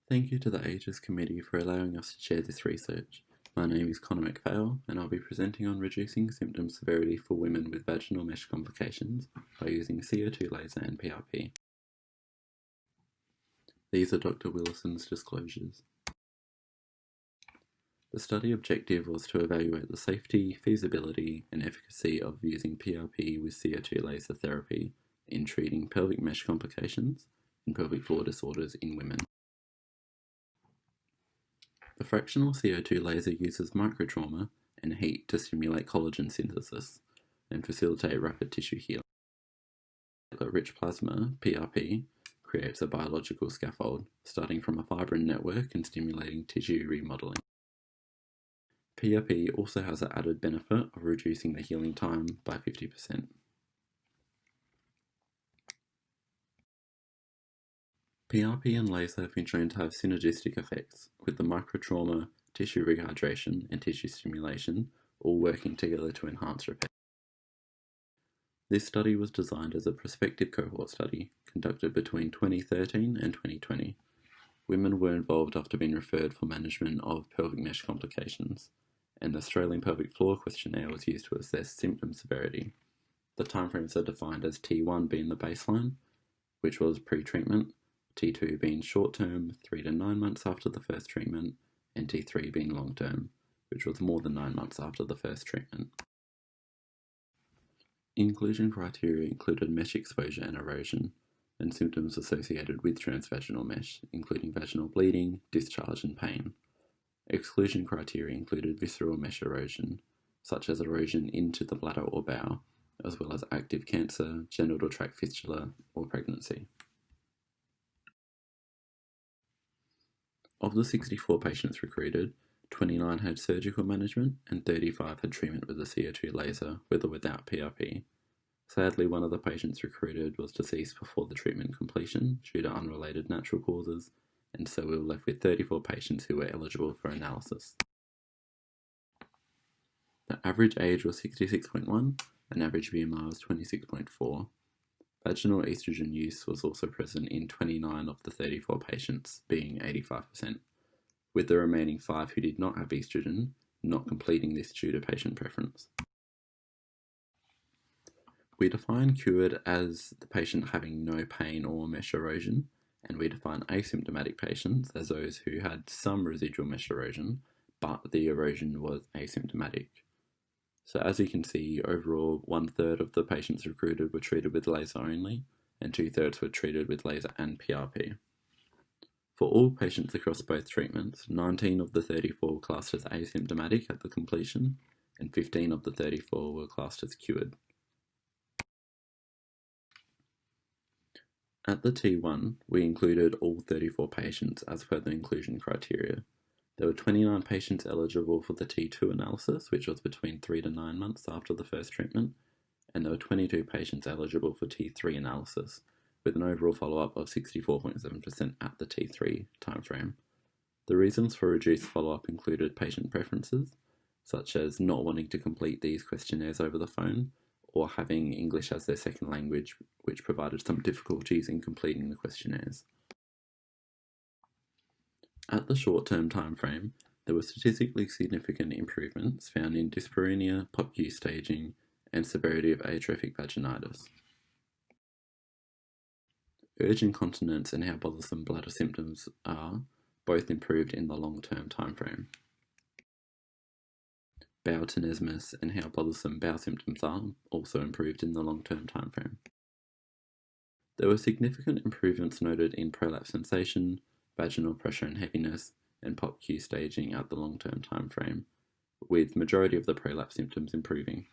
Thank you to the Aegis Committee for allowing us to share this research. My name is Connor McPhail, and I'll be presenting on reducing symptom severity for women with vaginal mesh complications by using CO2 Laser and PRP. These are Dr. Willison's disclosures. The study objective was to evaluate the safety, feasibility, and efficacy of using PRP with CO2 laser therapy in treating pelvic mesh complications and pelvic floor disorders in women. The fractional CO2 laser uses microtrauma and heat to stimulate collagen synthesis and facilitate rapid tissue healing. Platelet Rich Plasma, PRP, creates a biological scaffold, starting from a fibrin network and stimulating tissue remodeling. PRP also has the added benefit of reducing the healing time by 50%. PRP and laser have been shown to have synergistic effects, with the microtrauma, tissue rehydration, and tissue stimulation all working together to enhance repair. This study was designed as a prospective cohort study conducted between 2013 and 2020. Women were involved after being referred for management of pelvic mesh complications, and the Australian Pelvic Floor Questionnaire was used to assess symptom severity. The timeframes are defined as T1 being the baseline, which was pre-treatment, T2 being short-term, 3 to 9 months after the first treatment, and T3 being long-term, which was more than 9 months after the first treatment. Inclusion criteria included mesh exposure and erosion, and symptoms associated with transvaginal mesh, including vaginal bleeding, discharge, and pain. Exclusion criteria included visceral mesh erosion, such as erosion into the bladder or bowel, as well as active cancer, genital tract fistula, or pregnancy. Of the 64 patients recruited, 29 had surgical management and 35 had treatment with the CO2 laser, with or without PRP. Sadly, one of the patients recruited was deceased before the treatment completion due to unrelated natural causes, and so we were left with 34 patients who were eligible for analysis. The average age was 66.1 and average BMI was 26.4. Vaginal estrogen use was also present in 29 of the 34 patients, being 85%, with the remaining 5 who did not have estrogen not completing this due to patient preference. We define cured as the patient having no pain or mesh erosion, and we define asymptomatic patients as those who had some residual mesh erosion, but the erosion was asymptomatic. So as you can see, overall 1/3 of the patients recruited were treated with laser only, and 2/3 were treated with laser and PRP. For all patients across both treatments, 19 of the 34 were classed as asymptomatic at the completion, and 15 of the 34 were classed as cured. At the T1, we included all 34 patients as per the inclusion criteria. There were 29 patients eligible for the T2 analysis, which was between 3 to 9 months after the first treatment, and there were 22 patients eligible for T3 analysis, with an overall follow-up of 64.7% at the T3 timeframe. The reasons for reduced follow-up included patient preferences, such as not wanting to complete these questionnaires over the phone, or having English as their second language, which provided some difficulties in completing the questionnaires. At the short-term timeframe, there were statistically significant improvements found in dyspareunia, POPQ staging, and severity of atrophic vaginitis. Urge incontinence and how bothersome bladder symptoms are both improved in the long-term timeframe. Bowel tenesmus and how bothersome bowel symptoms are also improved in the long-term timeframe. There were significant improvements noted in prolapse sensation, vaginal pressure and heaviness, and POPQ staging at the long-term timeframe, with majority of the prolapse symptoms improving.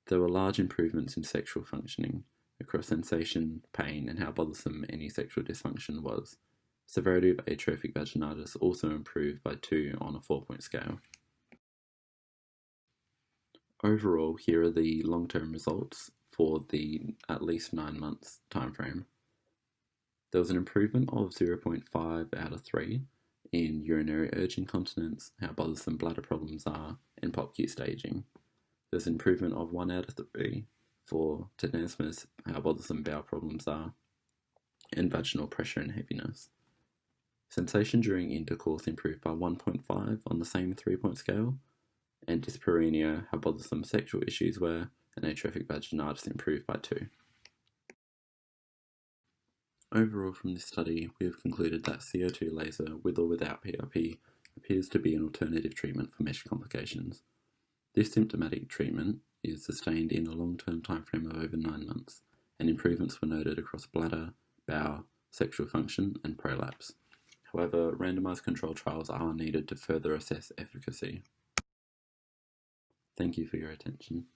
There were large improvements in sexual functioning across sensation, pain, and how bothersome any sexual dysfunction was. Severity of atrophic vaginitis also improved by 2 on a 4-point scale. Overall, here are the long-term results for the at least 9 months timeframe. There was an improvement of 0.5 out of 3 in urinary urge incontinence, how bothersome bladder problems are, and POPQ staging. There's an improvement of 1 out of 3 for tenesmus, how bothersome bowel problems are, and vaginal pressure and heaviness. Sensation during intercourse improved by 1.5 on the same 3-point scale, and dyspareunia, how bothersome sexual issues were, and atrophic vaginitis improved by 2. Overall, from this study, we have concluded that CO2 laser, with or without PRP, appears to be an alternative treatment for mesh complications. This symptomatic treatment is sustained in a long-term timeframe of over 9 months, and improvements were noted across bladder, bowel, sexual function, and prolapse. However, randomized controlled trials are needed to further assess efficacy. Thank you for your attention.